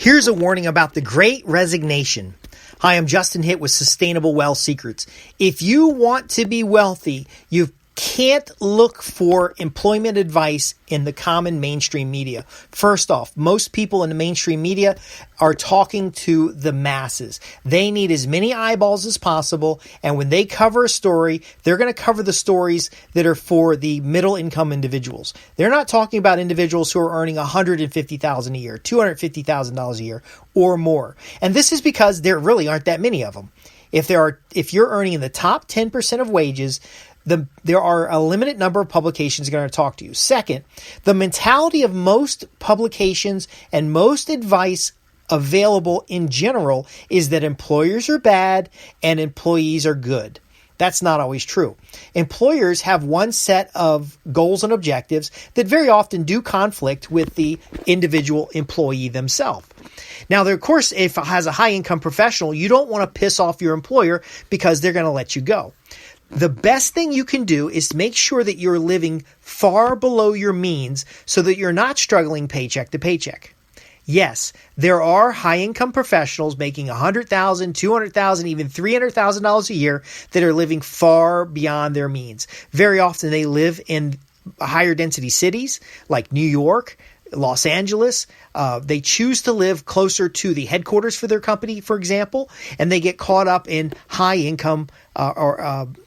Here's a warning about the Great Resignation. Hi, I'm Justin Hitt with Sustainable Wealth Secrets. If you want to be wealthy, you can't look for employment advice in the common mainstream media. First off, most people in the mainstream media are talking to the masses. They need as many eyeballs as possible, and when they cover a story, they're going to cover the stories that are for the middle income individuals. They're not talking about individuals who are earning $150,000 a year, $250,000 a year, or more. And this is because there really aren't that many of them. If you're earning in the top 10% of wages, there are a limited number of publications going to talk to you. Second, the mentality of most publications and most advice available in general is that employers are bad and employees are good. That's not always true. Employers have one set of goals and objectives that very often do conflict with the individual employee themselves. Now, of course, if it has a high-income professional, you don't want to piss off your employer because they're going to let you go. The best thing you can do is make sure that you're living far below your means so that you're not struggling paycheck to paycheck. Yes, there are high-income professionals making $100,000, $200,000, even $300,000 a year that are living far beyond their means. Very often they live in higher density cities like New York, Los Angeles. They choose to live closer to the headquarters for their company, for example, and they get caught up in high income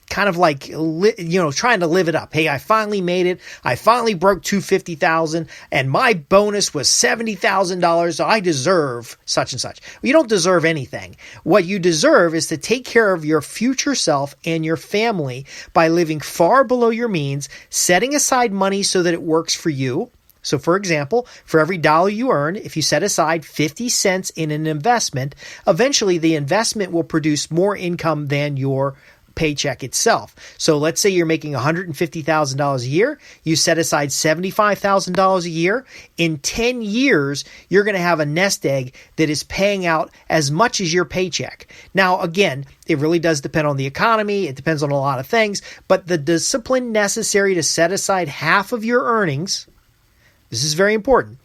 kind of like, trying to live it up. Hey, I finally made it. I finally broke $250,000 and my bonus was $70,000. So I deserve such and such. Well, you don't deserve anything. What you deserve is to take care of your future self and your family by living far below your means, setting aside money so that it works for you. So, for example, for every dollar you earn, if you set aside 50 cents in an investment, eventually the investment will produce more income than your paycheck itself. So let's say you're making $150,000 a year. You set aside $75,000 a year. In 10 years, you're going to have a nest egg that is paying out as much as your paycheck. Now, again, it really does depend on the economy. It depends on a lot of things. But the discipline necessary to set aside half of your earnings, this is very important.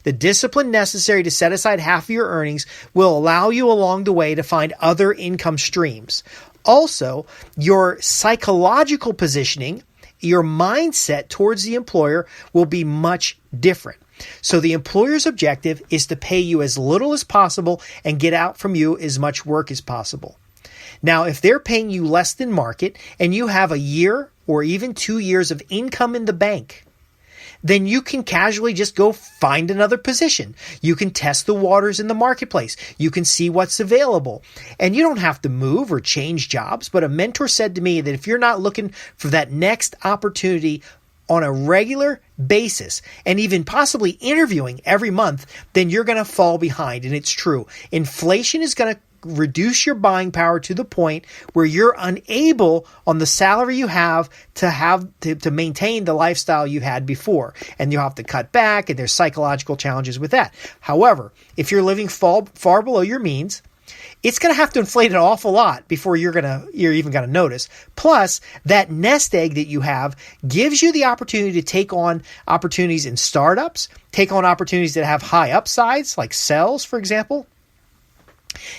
The discipline necessary to set aside half of your earnings will allow you along the way to find other income streams. Also, your psychological positioning, your mindset towards the employer will be much different. So the employer's objective is to pay you as little as possible and get out from you as much work as possible. Now, if they're paying you less than market and you have a year or even 2 years of income in the bank, then you can casually just go find another position. You can test the waters in the marketplace. You can see what's available. And you don't have to move or change jobs. But a mentor said to me that if you're not looking for that next opportunity on a regular basis and even possibly interviewing every month, then you're going to fall behind. And it's true. Inflation is going to reduce your buying power to the point where you're unable on the salary you have to maintain the lifestyle you had before. And you have to cut back, and there's psychological challenges with that. However, if you're living far below your means, it's going to have to inflate an awful lot before you're even going to notice. Plus, that nest egg that you have gives you the opportunity to take on opportunities in startups, take on opportunities that have high upsides, like sales, for example,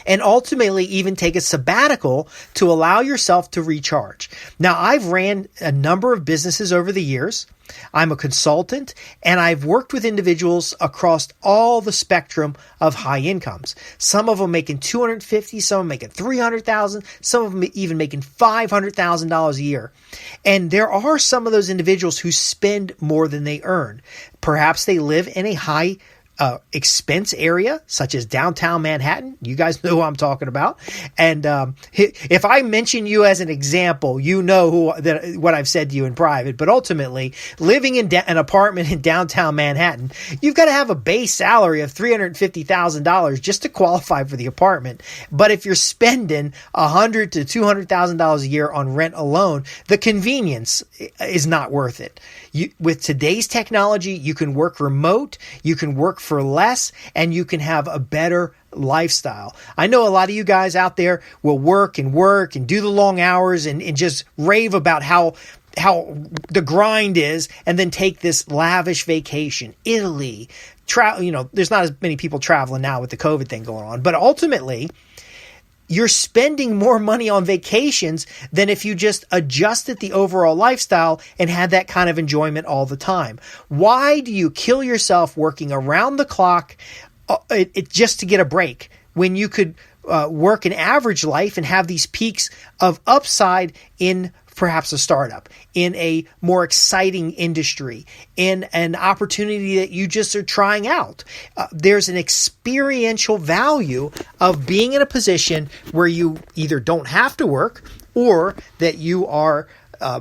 and ultimately even take a sabbatical to allow yourself to recharge. Now, I've ran a number of businesses over the years. I'm a consultant, and I've worked with individuals across all the spectrum of high incomes. Some of them making $250,000, some of them making $300,000, some of them even making $500,000 a year. And there are some of those individuals who spend more than they earn. Perhaps they live in a high expense area, such as downtown Manhattan. You guys know who I'm talking about. And if I mention you as an example, you know what I've said to you in private. But ultimately, living in an apartment in downtown Manhattan, you've got to have a base salary of $350,000 just to qualify for the apartment. But if you're spending $100,000 to $200,000 a year on rent alone, the convenience is not worth it. With today's technology, you can work remote, you can work for less, and you can have a better lifestyle. I know a lot of you guys out there will work and do the long hours and just rave about how how the grind is, and then take this lavish vacation. Italy, there's not as many people traveling now with the COVID thing going on, but ultimately you're spending more money on vacations than if you just adjusted the overall lifestyle and had that kind of enjoyment all the time. Why do you kill yourself working around the clock just to get a break when you could work an average life and have these peaks of upside in perhaps a startup, in a more exciting industry, in an opportunity that you just are trying out? There's an experiential value of being in a position where you either don't have to work or that you are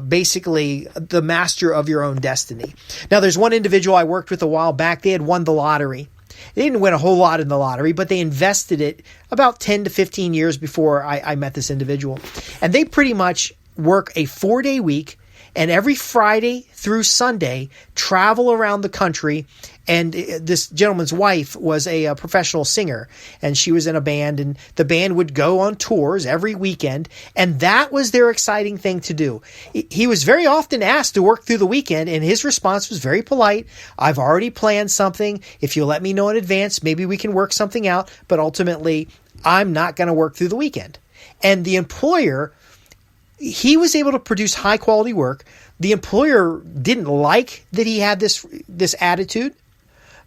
basically the master of your own destiny. Now, there's one individual I worked with a while back. They had won the lottery. They didn't win a whole lot in the lottery, but they invested it about 10 to 15 years before I met this individual. And they pretty much work a 4-day week, and every Friday through Sunday travel around the country. And this gentleman's wife was a professional singer, and she was in a band, and the band would go on tours every weekend, and that was their exciting thing to do. He was very often asked to work through the weekend, and his response was very polite. I've already planned something. If you let me know in advance, maybe we can work something out, but ultimately, I'm not going to work through the weekend. And the employer, he was able to produce high quality work. The employer didn't like that he had this attitude,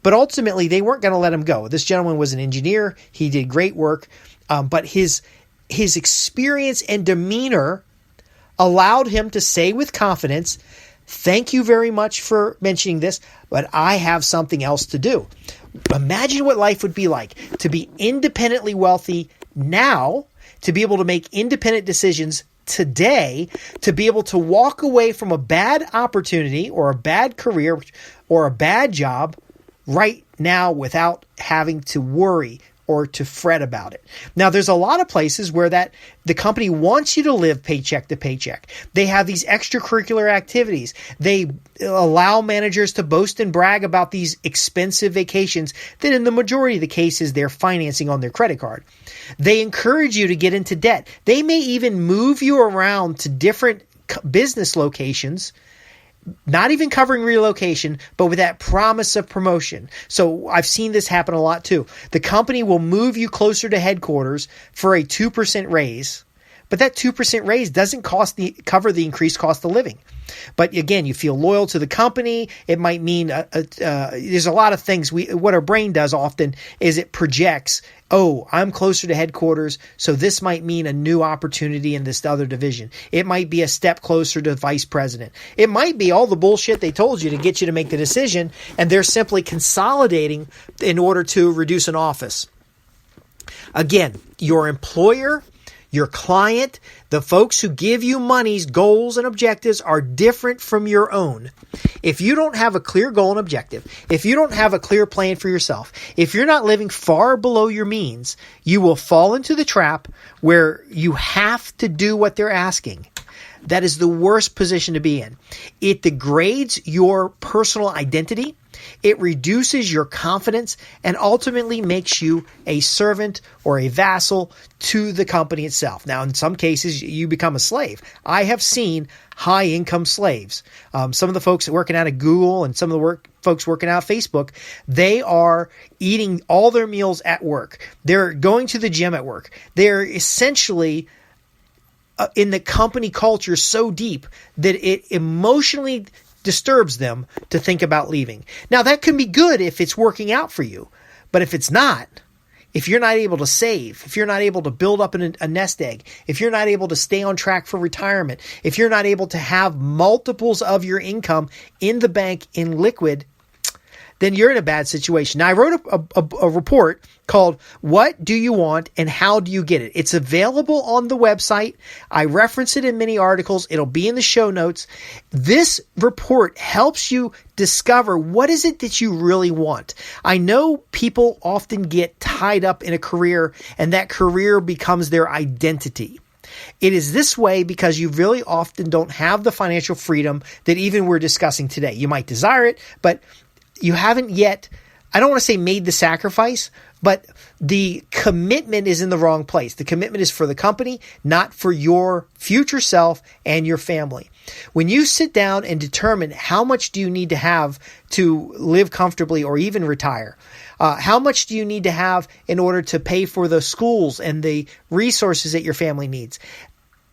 but ultimately they weren't going to let him go. This gentleman was an engineer. He did great work, but his experience and demeanor allowed him to say with confidence, "Thank you very much for mentioning this, but I have something else to do." Imagine what life would be like to be independently wealthy now, to be able to make independent decisions today, to be able to walk away from a bad opportunity or a bad career or a bad job right now without having to worry or to fret about it. Now, there's a lot of places where the company wants you to live paycheck to paycheck. They have these extracurricular activities. They allow managers to boast and brag about these expensive vacations that in the majority of the cases they're financing on their credit card. They encourage you to get into debt. They may even move you around to different business locations, not even covering relocation, but with that promise of promotion. So I've seen this happen a lot too. The company will move you closer to headquarters for a 2% raise, but that 2% raise doesn't cover the increased cost of living. But again, you feel loyal to the company. It might mean there's a lot of things. What our brain does often is it projects, oh, I'm closer to headquarters, so this might mean a new opportunity in this other division. It might be a step closer to vice president. It might be all the bullshit they told you to get you to make the decision, and they're simply consolidating in order to reduce an office. Again, your employer, your client, the folks who give you money's goals and objectives are different from your own. If you don't have a clear goal and objective, if you don't have a clear plan for yourself, if you're not living far below your means, you will fall into the trap where you have to do what they're asking. That is the worst position to be in. It degrades your personal identity. It reduces your confidence and ultimately makes you a servant or a vassal to the company itself. Now, in some cases, you become a slave. I have seen high-income slaves. Some of the folks working out at Google and some of the folks working out at Facebook, they are eating all their meals at work. They're going to the gym at work. They're essentially in the company culture so deep that it emotionally disturbs them to think about leaving. Now, that can be good if it's working out for you, but if it's not, if you're not able to save, if you're not able to build up a nest egg, if you're not able to stay on track for retirement, if you're not able to have multiples of your income in the bank in liquid, then you're in a bad situation. Now, I wrote a report called What Do You Want and How Do You Get It? It's available on the website. I reference it in many articles. It'll be in the show notes. This report helps you discover what is it that you really want. I know people often get tied up in a career and that career becomes their identity. It is this way because you really often don't have the financial freedom that even we're discussing today. You might desire it, but you haven't yet I don't want to say made the sacrifice, but the commitment is in the wrong place. The commitment is for the company, not for your future self and your family. When you sit down and determine how much do you need to have to live comfortably or even retire, how much do you need to have in order to pay for the schools and the resources that your family needs?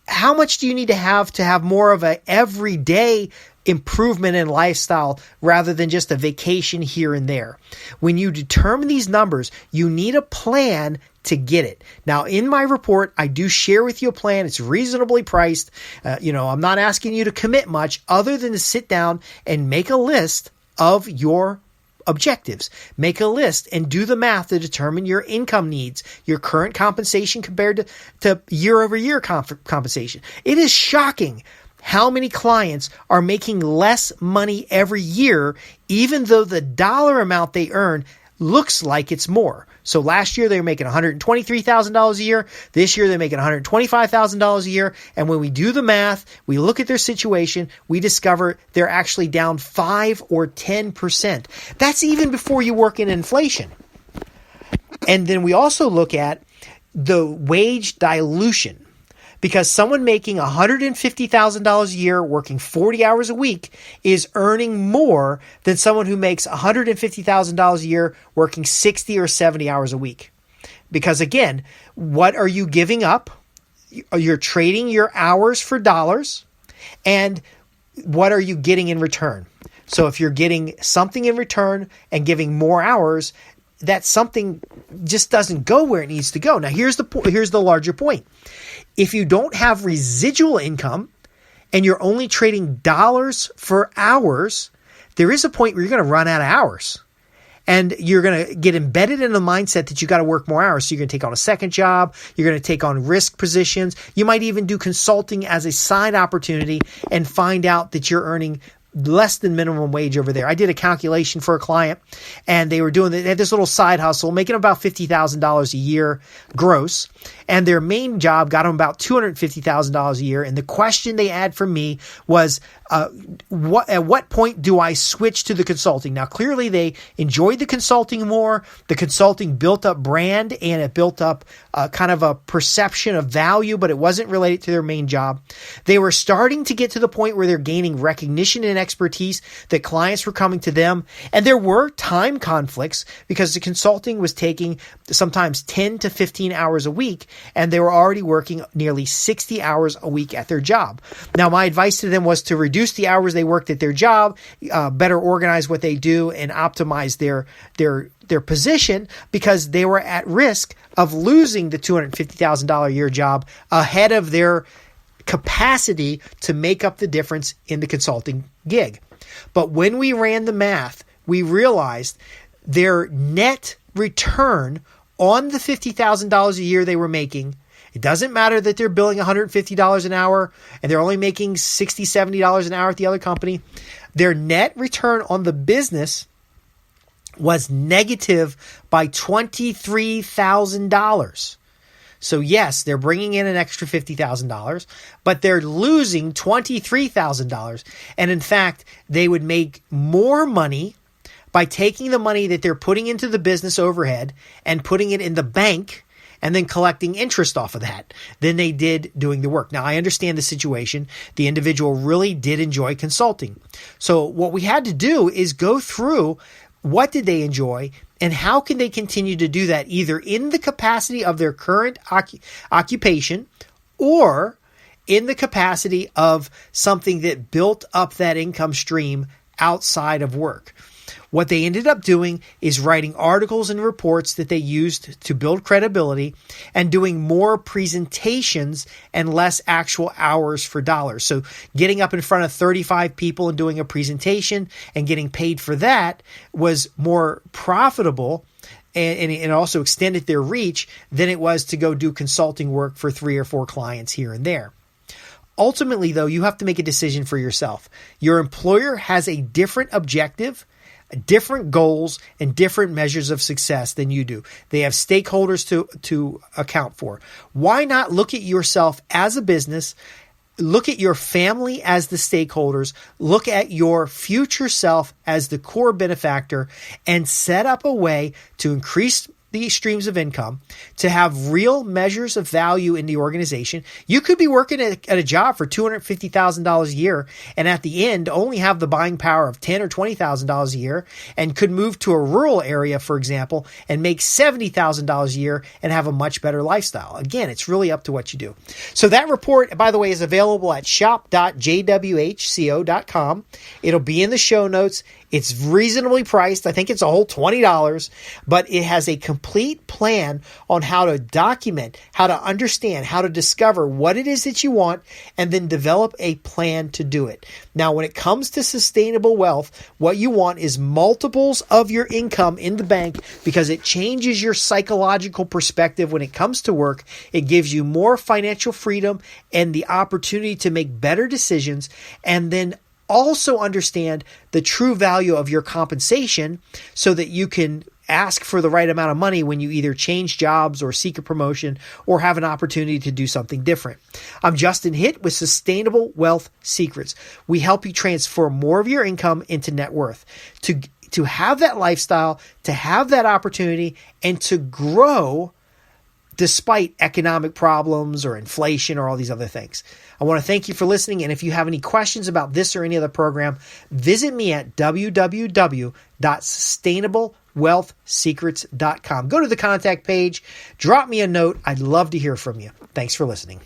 How much do you need to have more of a everyday improvement in lifestyle rather than just a vacation here and there? When you determine these numbers, you need a plan to get it. Now, in my report, I do share with you a plan. It's reasonably priced. I'm not asking you to commit much other than to sit down and make a list of your objectives. Make a list and do the math to determine your income needs, your current compensation compared to year-over-year compensation. It is shocking how many clients are making less money every year, even though the dollar amount they earn looks like it's more. So last year they were making $123,000 a year. This year they're making $125,000 a year. And when we do the math, we look at their situation, we discover they're actually down 5 or 10%. That's even before you work in inflation. And then we also look at the wage dilution. Because someone making $150,000 a year working 40 hours a week is earning more than someone who makes $150,000 a year working 60 or 70 hours a week. Because again, what are you giving up? You're trading your hours for dollars. And what are you getting in return? So if you're getting something in return and giving more hours, that something just doesn't go where it needs to go. Now, here's the larger point. If you don't have residual income and you're only trading dollars for hours, there is a point where you're going to run out of hours. And you're going to get embedded in the mindset that you got to work more hours. So you're going to take on a second job. You're going to take on risk positions. You might even do consulting as a side opportunity and find out that you're earning less than minimum wage over there. I did a calculation for a client and they had this little side hustle making about $50,000 a year gross. And their main job got them about $250,000 a year. And the question they had for me was, at what point do I switch to the consulting? Now, clearly they enjoyed the consulting more. The consulting built up brand and it built up kind of a perception of value, but it wasn't related to their main job. They were starting to get to the point where they're gaining recognition and expertise that clients were coming to them. And there were time conflicts because the consulting was taking sometimes 10 to 15 hours a week. And they were already working nearly 60 hours a week at their job. Now, my advice to them was to reduce the hours they worked at their job, better organize what they do, and optimize their position because they were at risk of losing the $250,000 a year job ahead of their capacity to make up the difference in the consulting gig. But when we ran the math, we realized their net return on the $50,000 a year they were making, it doesn't matter that they're billing $150 an hour and they're only making $60, $70 an hour at the other company. Their net return on the business was negative by $23,000. So yes, they're bringing in an extra $50,000, but they're losing $23,000. And in fact, they would make more money by taking the money that they're putting into the business overhead and putting it in the bank and then collecting interest off of that than they did doing the work. Now, I understand the situation. The individual really did enjoy consulting. So what we had to do is go through what did they enjoy and how can they continue to do that either in the capacity of their current occupation or in the capacity of something that built up that income stream outside of work. What they ended up doing is writing articles and reports that they used to build credibility and doing more presentations and less actual hours for dollars. So getting up in front of 35 people and doing a presentation and getting paid for that was more profitable and also extended their reach than it was to go do consulting work for 3 or 4 clients here and there. Ultimately, though, you have to make a decision for yourself. Your employer has a different objective, different goals, and different measures of success than you do. They have stakeholders to account for. Why not look at yourself as a business, look at your family as the stakeholders, look at your future self as the core benefactor, and set up a way to increase these streams of income, to have real measures of value in the organization. You could be working at a job for $250,000 a year and at the end only have the buying power of $10,000 or $20,000 a year, and could move to a rural area, for example, and make $70,000 a year and have a much better lifestyle. Again, it's really up to what you do. So that report, by the way, is available at shop.jwhco.com. It'll be in the show notes. It's reasonably priced. I think it's a whole $20, but it has a complete plan on how to document, how to understand, how to discover what it is that you want, and then develop a plan to do it. Now, when it comes to sustainable wealth, what you want is multiples of your income in the bank, because it changes your psychological perspective when it comes to work. It gives you more financial freedom and the opportunity to make better decisions, and then also understand the true value of your compensation so that you can ask for the right amount of money when you either change jobs or seek a promotion or have an opportunity to do something different. I'm Justin Hitt with Sustainable Wealth Secrets. We help you transform more of your income into net worth, to have that lifestyle, to have that opportunity, and to grow despite economic problems or inflation or all these other things. I want to thank you for listening. And if you have any questions about this or any other program, visit me at www.sustainablewealthsecrets.com. Go to the contact page, drop me a note. I'd love to hear from you. Thanks for listening.